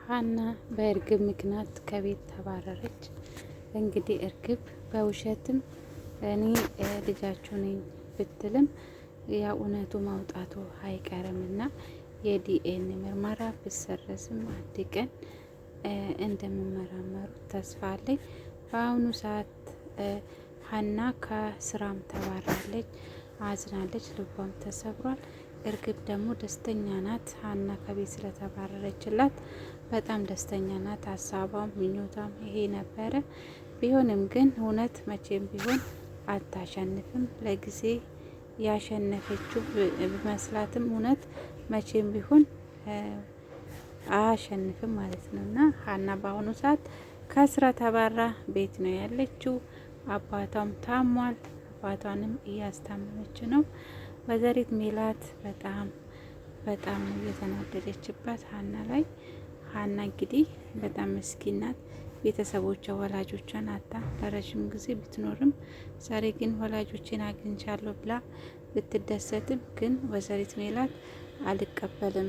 ሀና በእርግብ ምክንያት ከቤት ተባረረች። እንግዲህ እርግብ በውሸትም እኔ ልጃችሁ ነኝ ብትልም ያ እውነቱ ማውጣቱ አይቀርምና የዲኤን ምርመራ ብሰረዝም አንድ ቀን እንደምመረመሩ ተስፋ አለኝ። በአሁኑ ሰዓት ሀና ከስራም ተባራለች፣ አዝናለች፣ ልቧም ተሰብሯል። እርግብ ደግሞ ደስተኛ ናት። ሀና ከቤት ስለተባረረችላት በጣም ደስተኛ ናት። ሀሳቧም ምኞቷም ይሄ ነበረ። ቢሆንም ግን እውነት መቼም ቢሆን አታሸንፍም። ለጊዜ ያሸነፈችው ቢመስላትም እውነት መቼም ቢሆን አያሸንፍም ማለት ነው። እና ሀና በአሁኑ ሰዓት ከስራ ተባራ ቤት ነው ያለችው። አባቷም ታሟል። አባቷንም እያስታመመች ነው። ወይዘሪት ሜላት በጣም እየተናደደችባት ሀና ላይ። ሀና እንግዲህ በጣም ምስኪን ናት። ቤተሰቦቿ ወላጆቿን አታ ለረዥም ጊዜ ብትኖርም ዛሬ ግን ወላጆችን አግኝቻለሁ ብላ ብትደሰትም ግን ወይዘሪት ሜላት አልቀበልም፣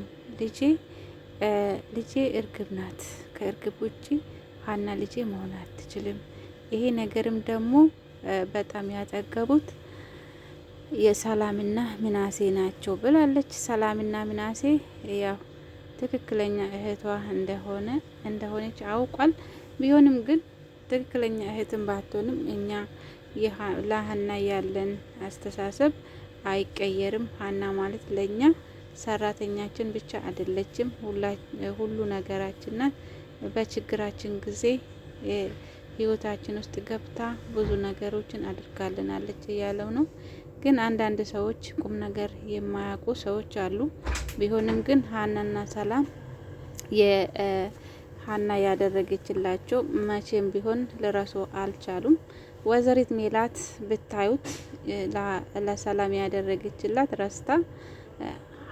ልጄ እርግብ ናት፣ ከእርግብ ውጪ ሀና ልጄ መሆን አትችልም። ይሄ ነገርም ደግሞ በጣም ያጠገቡት የሰላምና ምናሴ ናቸው ብላለች። ሰላምና ምናሴ ያው ትክክለኛ እህቷ እንደሆነች አውቋል። ቢሆንም ግን ትክክለኛ እህትን ባትሆንም እኛ ለሀና ያለን አስተሳሰብ አይቀየርም። ሀና ማለት ለኛ ሰራተኛችን ብቻ አይደለችም፣ ሁሉ ነገራችን ናት። በችግራችን ጊዜ ህይወታችን ውስጥ ገብታ ብዙ ነገሮችን አድርጋልናለች እያለው ነው። ግን አንዳንድ ሰዎች ቁም ነገር የማያውቁ ሰዎች አሉ። ቢሆንም ግን ሀናና ሰላም የሀና ያደረገችላቸው መቼም ቢሆን ልረሱ አልቻሉም። ወይዘሪት ሜላት ብታዩት ለሰላም ያደረገችላት ረስታ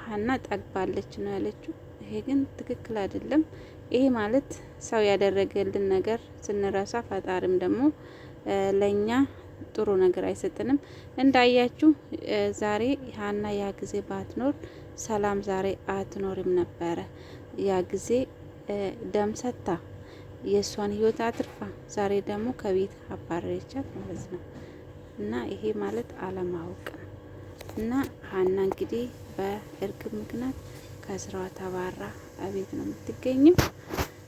ሀና ጠግባለች ነው ያለችው። ይሄ ግን ትክክል አይደለም። ይሄ ማለት ሰው ያደረገልን ነገር ስንረሳ ፈጣሪም ደግሞ ለኛ ጥሩ ነገር አይሰጥንም። እንዳያችሁ ዛሬ ሀና ያ ጊዜ ባትኖር ሰላም ዛሬ አትኖርም ነበረ። ያ ጊዜ ደም ሰጥታ የእሷን ህይወት አትርፋ ዛሬ ደግሞ ከቤት አባረረቻት ማለት ነው። እና ይሄ ማለት አለማወቅ እና ሀና እንግዲህ በእርግብ ምክንያት ከስራዋ ተባራ ቤት ነው የምትገኘው።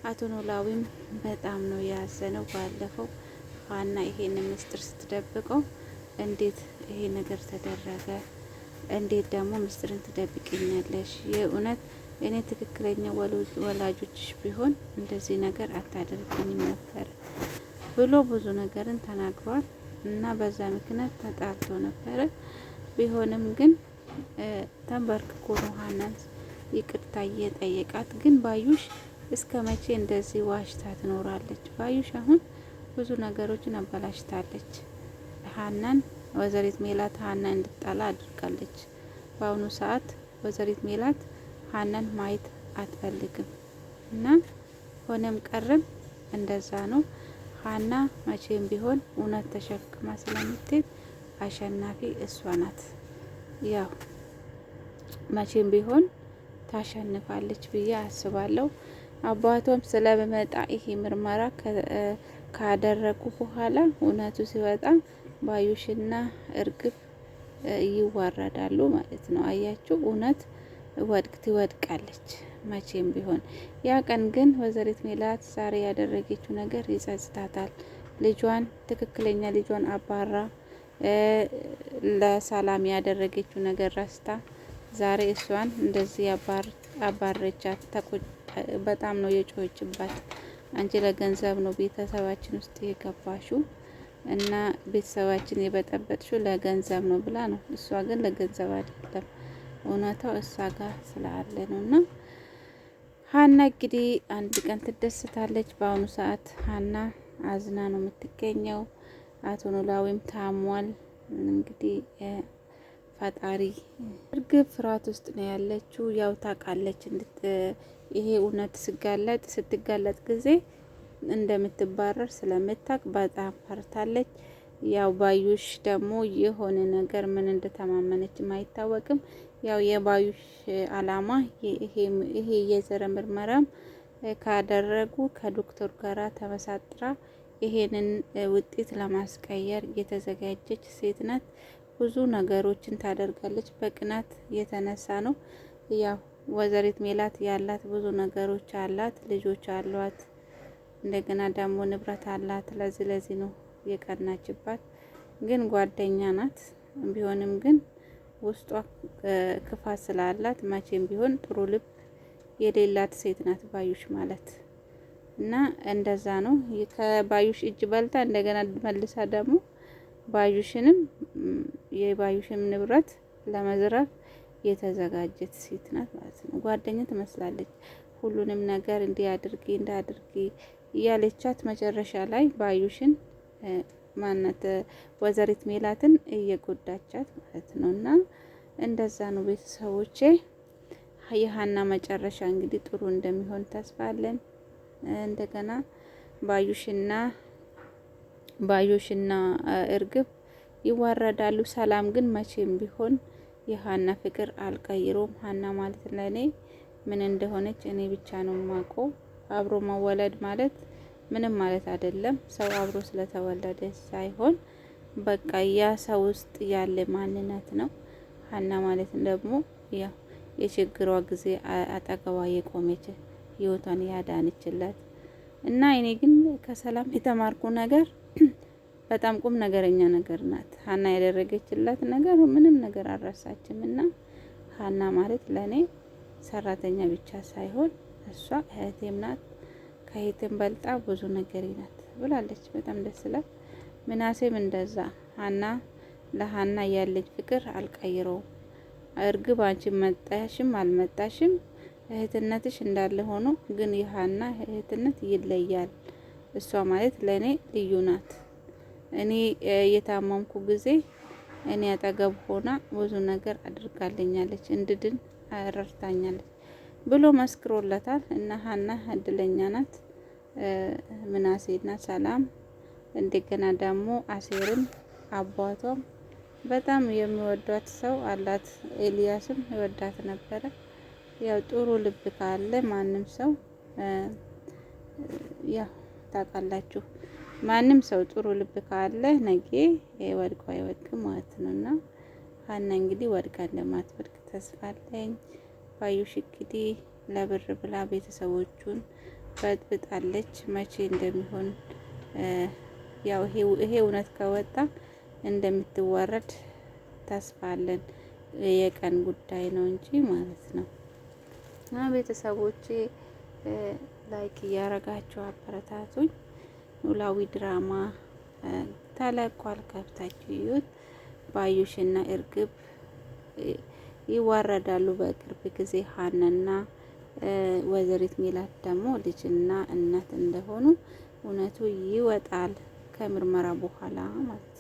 አቶ ኖላዊም በጣም ነው ያዘነው። ባለፈው ሀና ይሄን ምስጢር ስትደብቀው እንዴት ይሄ ነገር ተደረገ? እንዴት ደግሞ ምስጢርን ትደብቅኛለሽ? የእውነት እኔ ትክክለኛ ወላጆችሽ ቢሆን እንደዚህ ነገር አታደርግኝም ነበር ብሎ ብዙ ነገርን ተናግሯል። እና በዛ ምክንያት ተጣልቶ ነበረ። ቢሆንም ግን ተንበርክኮ ነው ሀናን ይቅርታ እየጠየቃት። ግን ባዩሽ እስከ መቼ እንደዚህ ዋሽታ ትኖራለች? ባዩሽ አሁን ብዙ ነገሮችን አበላሽታለች። ሀናን ወይዘሪት ሜላት ሀና እንድጣላ አድርጋለች። በአሁኑ ሰዓት ወይዘሪት ሜላት ሀናን ማየት አትፈልግም እና ሆነም ቀረም እንደዛ ነው። ሀና መቼም ቢሆን እውነት ተሸክማ ስለምትሄድ አሸናፊ እሷ ናት። ያው መቼም ቢሆን ታሸንፋለች ብዬ አስባለሁ። አባቷም ስለበመጣ ይሄ ምርመራ ካደረጉ በኋላ እውነቱ ሲወጣ ባዩሽና እርግብ ይዋረዳሉ ማለት ነው። አያችሁ፣ እውነት ትወድቃለች መቼም ቢሆን። ያ ቀን ግን ወይዘሪት ሜላት ዛሬ ያደረገችው ነገር ይጸጽታታል። ልጇን ትክክለኛ ልጇን አባራ ለሰላም ያደረገችው ነገር ረስታ ዛሬ እሷን እንደዚህ አባረቻት። በጣም ነው የጮኸችባት። አንቺ ለገንዘብ ነው ቤተሰባችን ውስጥ የገባሽው እና ቤተሰባችን የበጠበጥሽው ለገንዘብ ነው ብላ ነው። እሷ ግን ለገንዘብ አይደለም፣ እውነታው እሷ ጋር ስላለ ነው። እና ሀና እንግዲህ አንድ ቀን ትደስታለች። በአሁኑ ሰዓት ሀና አዝና ነው የምትገኘው። አቶ ኖላዊም ታሟል። እንግዲህ ፈጣሪ እርግብ ፍርሃት ውስጥ ነው ያለችው። ያው ታውቃለች ይሄ እውነት ስትጋለጥ ጊዜ እንደምትባረር ስለምታቅ በጣም ፈርታለች። ያው ባዩሽ ደግሞ የሆነ ነገር ምን እንደተማመነች አይታወቅም። ያው የባዩሽ አላማ ይሄ የዘር ምርመራም ካደረጉ ከዶክተር ጋራ ተመሳጥራ ይሄንን ውጤት ለማስቀየር የተዘጋጀች ሴት ናት። ብዙ ነገሮችን ታደርጋለች። በቅናት የተነሳ ነው። ያው ወይዘሪት ሜላት ያላት ብዙ ነገሮች አላት። ልጆች አሏት። እንደገና ደግሞ ንብረት አላት። ለዚህ ነው የቀናችባት። ግን ጓደኛ ናት። ቢሆንም ግን ውስጧ ክፋት ስላላት መቼም ቢሆን ጥሩ ልብ የሌላት ሴት ናት ባዩሽ ማለት እና እንደዛ ነው። ከባዩሽ እጅ በልታ እንደገና መልሳ ደግሞ ባዩሽንም የባዩሽም ንብረት ለመዝረፍ የተዘጋጀች ሴት ናት ማለት ነው። ጓደኛ ትመስላለች። ሁሉንም ነገር እንዲያድርጊ እንዳድርጊ እያለቻት መጨረሻ ላይ ባዩሽን ማናት ወይዘሪት ሜላትን እየጎዳቻት ማለት ነው። እና እንደዛ ነው ቤተሰቦቼ። የሀና መጨረሻ እንግዲህ ጥሩ እንደሚሆን ተስፋ አለን። እንደገና ባዩሽና እርግብ ይዋረዳሉ። ሰላም ግን መቼም ቢሆን የሀና ፍቅር አልቀይሮም። ሀና ማለት ለእኔ ምን እንደሆነች እኔ ብቻ ነው የማውቀው። አብሮ መወለድ ማለት ምንም ማለት አይደለም። ሰው አብሮ ስለተወለደ ሳይሆን በቃ ያ ሰው ውስጥ ያለ ማንነት ነው። ሀና ማለት ደግሞ ያው የችግሯ ጊዜ አጠገቧ የቆመች ህይወቷን ያዳነችላት እና እኔ ግን ከሰላም የተማርኩ ነገር በጣም ቁም ነገረኛ ነገር ናት። ሀና ያደረገችላት ነገር ምንም ነገር አልረሳችም። እና ሀና ማለት ለኔ ሰራተኛ ብቻ ሳይሆን እሷ እህቴም ናት። ከእህቴም በልጣ ብዙ ነገር ናት ብላለች። በጣም ደስ ይላል። ምናሴም እንደዛ ሀና ለሀና ያለች ፍቅር አልቀይረውም። እርግብ አንቺ መጣሽም አልመጣሽም እህትነትሽ እንዳለ ሆኖ ግን የሀና እህትነት ይለያል። እሷ ማለት ለኔ ልዩ ናት። እኔ የታመምኩ ጊዜ እኔ አጠገብ ሆና ብዙ ነገር አድርጋለኛለች፣ እንድድን ረድታኛለች ብሎ መስክሮለታል። እና ሀና እድለኛ ናት። ምናሴና ሰላም እንደገና ደግሞ አሴርም አባቷም በጣም የሚወዷት ሰው አላት። ኤልያስም ይወዳት ነበረ። ያው ጥሩ ልብ ካለ ማንም ሰው ያው ታውቃላችሁ፣ ማንም ሰው ጥሩ ልብ ካለ ነገ ወድቆ አይወድቅም ማለት ነው። እና ሀና እንግዲህ ወድቃ እንደማትወድቅ ተስፋ አለኝ። ባዩሽ እንግዲህ ለብር ብላ ቤተሰቦቹን በጥብጣለች። መቼ እንደሚሆን ያው ይሄ እውነት ከወጣ እንደምትዋረድ ተስፋ አለን። የቀን ጉዳይ ነው እንጂ ማለት ነው። ቤተሰቦቼ ላይክ እያረጋችሁ አበረታቱኝ። ኖላዊ ድራማ ተለቋል። ከብታችሁ ይዩት። ባዩሽና እርግብ ይዋረዳሉ በቅርብ ጊዜ። ሀናና ወይዘሪት ሜላት ደግሞ ልጅና እናት እንደሆኑ እውነቱ ይወጣል ከምርመራ በኋላ ማለት ነው።